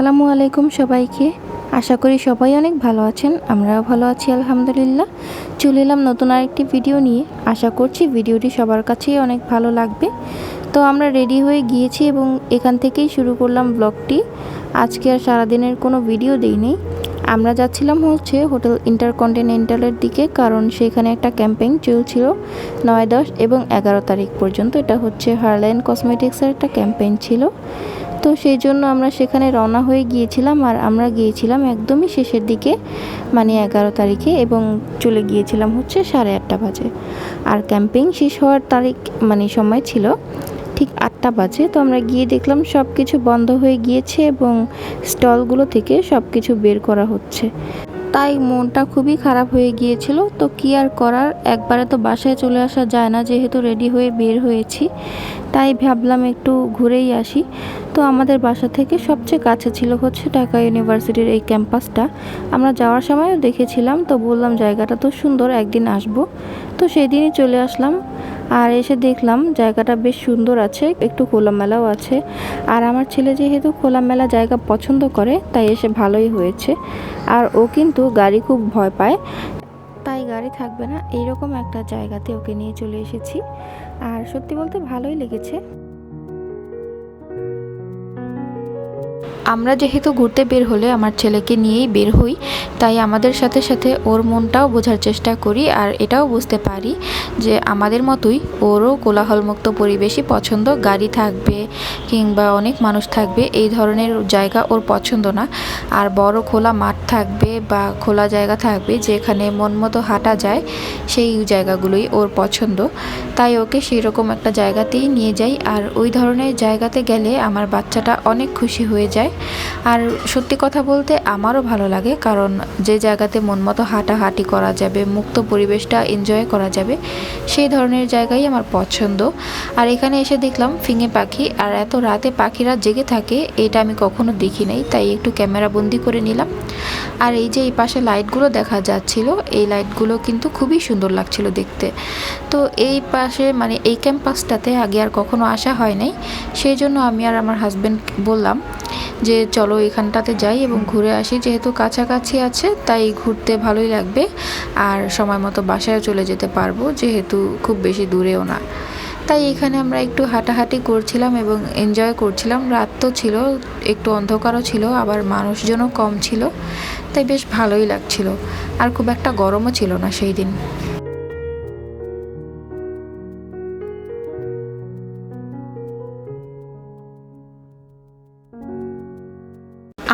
আসসালামু আলাইকুম সবাইকে। আশা করি সবাই অনেক ভালো আছেন। আমরাও ভালো আছি আলহামদুলিল্লাহ। চলে এলাম নতুন আরেকটি ভিডিও নিয়ে। আশা করছি ভিডিওটি সবার কাছেই অনেক ভালো লাগবে। তো আমরা রেডি হয়ে গিয়েছি এবং এখান থেকেই শুরু করলাম ব্লগটি। আজকে আর সারাদিনের কোনো ভিডিও দিইনি। আমরা যাচ্ছিলাম হোটেল ইন্টারকন্টিনেন্টালের দিকে, কারণ সেখানে একটা ক্যাম্পেইন চলছিল 9, 10 এবং 11 তারিখ পর্যন্ত। এটা হারলাইন কসমেটিক্সের একটা ক্যাম্পেইন ছিল। তো সেই জন্য আমরা সেখানে রওনা হয়ে গিয়েছিলাম, আর আমরা গিয়েছিলাম একদমই শেষের দিকে, মানে 11 তারিখে, এবং চলে গিয়েছিলাম 8:30 বাজে। আর ক্যাম্পেইন শেষ হওয়ার তারিখ সময় ছিল ঠিক 8টা বাজে। তো আমরা গিয়ে দেখলাম সব কিছু বন্ধ হয়ে গিয়েছে এবং স্টলগুলো থেকে সব কিছু বের করা হচ্ছে। তাই মনটা খুবই খারাপ হয়ে গিয়েছিল। তো কি আর করার, একবারে তো বাসায় চলে আসা যায় না, যেহেতু রেডি হয়ে বের হয়েছি। তাই ভাবলাম একটু ঘুরেই আসি। তো আমাদের বাসা থেকে সবচেয়ে কাছে ছিল ঢাকা ইউনিভার্সিটির এই ক্যাম্পাসটা। আমরা যাওয়ার সময়ও দেখেছিলাম, তো বললাম জায়গাটা তো সুন্দর, একদিন আসব। তো সেই দিনই চলে আসলাম, আর এসে দেখলাম জায়গাটা বেশ সুন্দর আছে, একটু খোলামেলাও আছে। আর আমার ছেলে যেহেতু খোলামেলা জায়গা পছন্দ করে, তাই এসে ভালোই হয়েছে। আর ও কিন্তু গাড়ি খুব ভয় পায়, তাই গাড়ি থাকবে না এইরকম একটা জায়গাতে ওকে নিয়ে চলে এসেছি। আর সত্যি বলতে ভালোই লেগেছে। আমরা যেহেতু ঘুরতে বের হলে আমার ছেলেকে নিয়েই বের হই, তাই আমাদের সাথে সাথে ওর মনটাও বোঝার চেষ্টা করি, আর এটাও বুঝতে পারি যে আমাদের মতোই ওরও কোলাহলমুক্ত পরিবেশই পছন্দ। গাড়ি থাকবে কিংবা অনেক মানুষ থাকবে এই ধরনের জায়গা ওর পছন্দ না। আর বড় খোলা মাঠ থাকবে বা খোলা জায়গা থাকবে যেখানে মন মতো হাঁটা যায়, সেই জায়গাগুলোই ওর পছন্দ। তাই ওকে সেই রকম একটা জায়গাতেই নিয়ে যাই। আর ওই ধরনের জায়গাতে গেলে আমার বাচ্চাটা অনেক খুশি হয়ে যায়। আর সত্যি কথা বলতে আমারও ভালো লাগে, কারণ যে জায়গাতে মন মতো হাঁটাহাঁটি করা যাবে, মুক্ত পরিবেশটা এনজয় করা যাবে, সেই ধরনের জায়গাই আমার পছন্দ। আর এখানে এসে দেখলাম ফিঙে পাখি, আর এত রাতে পাখিরা জেগে থাকে এটা আমি কখনো দেখি নাই, তাই একটু ক্যামেরা বন্দি করে নিলাম। আর এই যে এই পাশে লাইটগুলো দেখা যাচ্ছিল, এই লাইটগুলো কিন্তু খুবই সুন্দর লাগছিল দেখতে। তো এই পাশে এই ক্যাম্পাসটাতে আগে আর কখনো আসা হয় নাই, সেই জন্য আমি আর আমার হাজব্যান্ড বললাম যে চলো এখানটাতে যাই এবং ঘুরে আসি। যেহেতু কাছাকাছি আছে তাই ঘুরতে ভালোই লাগবে, আর সময় মতো বাসায়ও চলে যেতে পারবো, যেহেতু খুব বেশি দূরেও না। তাই এখানে আমরা একটু হাঁটাহাঁটি করছিলাম এবং এনজয় করছিলাম। রাত তো ছিল, একটু অন্ধকারও ছিল, আবার মানুষজনও কম ছিল, তাই বেশ ভালোই লাগছিল। আর খুব একটা গরমও ছিল না সেই দিন।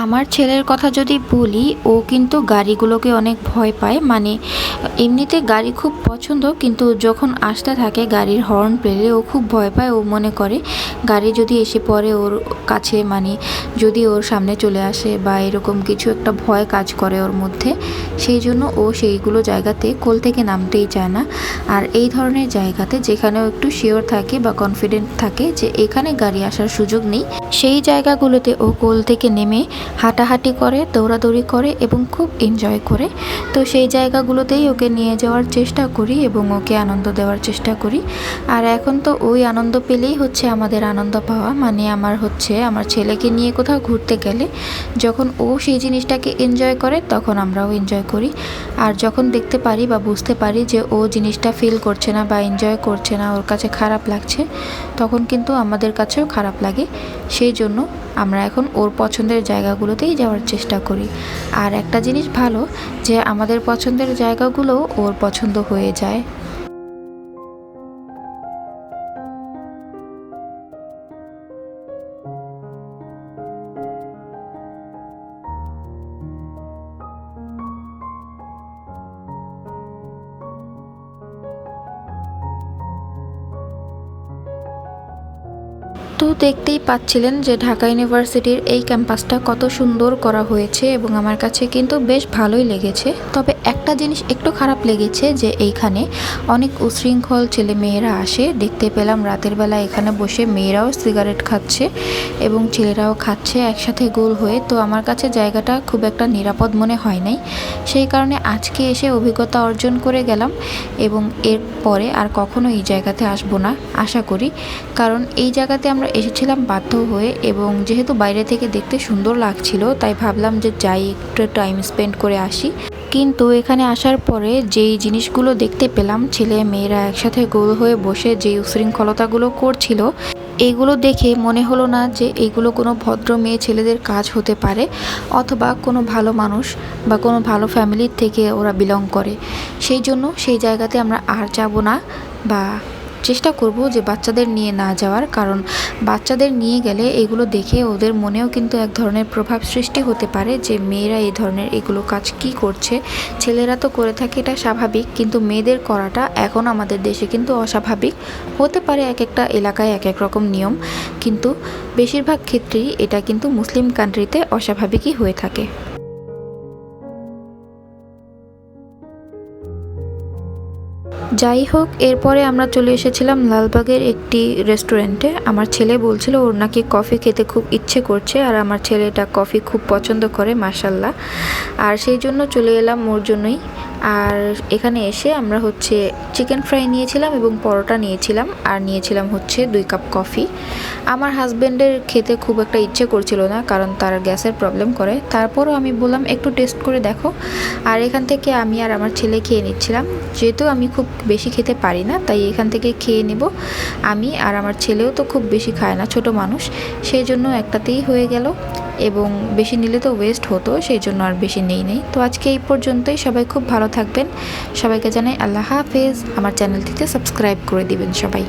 আমার ছেলের কথা যদি বলি, ও কিন্তু গাড়িগুলোকে অনেক ভয় পায়। এমনিতে গাড়ি খুব পছন্দ, কিন্তু যখন আসতে থাকে গাড়ির হর্ন পেলে ও খুব ভয় পায়। ও মনে করে গাড়ি যদি এসে পড়ে ওর কাছে, যদি ওর সামনে চলে আসে বা এরকম কিছু একটা ভয় কাজ করে ওর মধ্যে। সেই জন্য ও সেইগুলো জায়গাতে কোল থেকে নামতেই চায় না। আর এই ধরনের জায়গাতে যেখানেও একটু শিওর থাকে বা কনফিডেন্ট থাকে যে এখানে গাড়ি আসার সুযোগ নেই, সেই জায়গাগুলোতে ও কোল থেকে নেমে হাঁটাহাঁটি করে, দৌড়াদৌড়ি করে এবং খুব এনজয় করে। তো সেই জায়গাগুলোতেই ওকে নিয়ে যাওয়ার চেষ্টা করি এবং ওকে আনন্দ দেওয়ার চেষ্টা করি। আর এখন তো ওই আনন্দ পেলেই আমাদের আনন্দ পাওয়া। আমার ছেলেকে নিয়ে কোথাও ঘুরতে গেলে যখন ও সেই জিনিসটাকে এনজয় করে, তখন আমরাও এনজয় করি। আর যখন দেখতে পারি বা বুঝতে পারি যে ও জিনিসটা ফিল করছে না বা এনজয় করছে না, ওর কাছে খারাপ লাগছে, তখন কিন্তু আমাদের কাছেও খারাপ লাগে। সেই জন্য আমরা এখন ওর পছন্দের জায়গাগুলোতেই যাওয়ার চেষ্টা করি। আর একটা জিনিস ভালো যে আমাদের পছন্দের জায়গাগুলোও ওর পছন্দ হয়ে যায়। তো দেখতেই পাচ্ছিলেন যে ঢাকা ইউনিভার্সিটির এই ক্যাম্পাসটা কত সুন্দর করা হয়েছে এবং আমার কাছে কিন্তু বেশ ভালোই লেগেছে। তবে একটা জিনিস একটু খারাপ লেগেছে যে এইখানে অনেক উশৃঙ্খল ছেলে মেয়েরা আসে। দেখতে পেলাম রাতের বেলা এখানে বসে মেয়েরাও সিগারেট খাচ্ছে এবং ছেলেরাও খাচ্ছে একসাথে গোল হয়ে। তো আমার কাছে জায়গাটা খুব একটা নিরাপদ মনে হয় নাই, সেই কারণে আজকে এসে অভিজ্ঞতা অর্জন করে গেলাম এবং এরপরে আর কখনো এই জায়গাতে আসবো না আশা করি। কারণ এই জায়গাতে আমরা এসেছিলাম বাধ্য হয়ে, এবং যেহেতু বাইরে থেকে দেখতে সুন্দর লাগছিল তাই ভাবলাম যে যাই, একটু টাইম স্পেন্ড করে আসি। কিন্তু এখানে আসার পরে যেই জিনিসগুলো দেখতে পেলাম, ছেলে মেয়েরা একসাথে গোল হয়ে বসে যে উশৃঙ্খলতাগুলো করছিল, এইগুলো দেখে মনে হলো না যে এইগুলো কোনো ভদ্র মেয়ে ছেলেদের কাজ হতে পারে, অথবা কোনো ভালো মানুষ বা কোনো ভালো ফ্যামিলির থেকে ওরা বিলং করে। সেই জন্য সেই জায়গাতে আমরা আর যাব না, বা চেষ্টা করব যে বাচ্চাদের নিয়ে না যাওয়ার, কারণ বাচ্চাদের নিয়ে গেলে এগুলো দেখে ওদের মনেও কিন্তু এক ধরনের প্রভাব সৃষ্টি হতে পারে যে মেয়েরা এই ধরনের এগুলো কাজ কি করছে। ছেলেরা তো করে থাকে, এটা স্বাভাবিক, কিন্তু মেয়েদের করাটা এখন আমাদের দেশে কিন্তু অস্বাভাবিক হতে পারে। এক একটা এলাকায় এক এক রকম নিয়ম, কিন্তু বেশিরভাগ ক্ষেত্রেই এটা কিন্তু মুসলিম কান্ট্রিতে অস্বাভাবিকই হয়ে থাকে। যাই হোক, এরপরে আমরা চলে এসেছিলাম লালবাগের একটি রেস্টুরেন্টে। আমার ছেলে বলছিল ওর নাকি কফি খেতে খুব ইচ্ছে করছে, আর আমার ছেলেটা কফি খুব পছন্দ করে মাশাল্লাহ, আর সেই জন্য চলে এলাম ওর জন্যই। আর এখানে এসে আমরা হচ্ছে চিকেন ফ্রাই নিয়েছিলাম এবং পরোটা নিয়েছিলাম, আর নিয়েছিলাম হচ্ছে 2 কাপ কফি। আমার হাজব্যান্ডের খেতে খুব একটা ইচ্ছে করছিল না, কারণ তার গ্যাসের প্রবলেম করে। তারপরও আমি বললাম একটু টেস্ট করে দেখো, আর এখান থেকে আমি আর আমার ছেলে খেয়ে নিচ্ছিলাম। যেহেতু আমি খুব বেশি খেতে পারি না, তাই এখান থেকে খেয়ে নেব আমি, আর আমার ছেলেও তো খুব বেশি খায় না, ছোট মানুষ, সেই জন্য একটাতেই হয়ে গেল, এবং বেশি নিলে তো ওয়েস্ট হতো, সেই জন্য আর বেশি নেই। তো আজকে এই পর্যন্তই। সবাই খুব ভালো থাকবেন, সবাইকে জানাই আল্লাহ হাফেজ। আমার চ্যানেলটিতে সাবস্ক্রাইব করে দিবেন সবাই।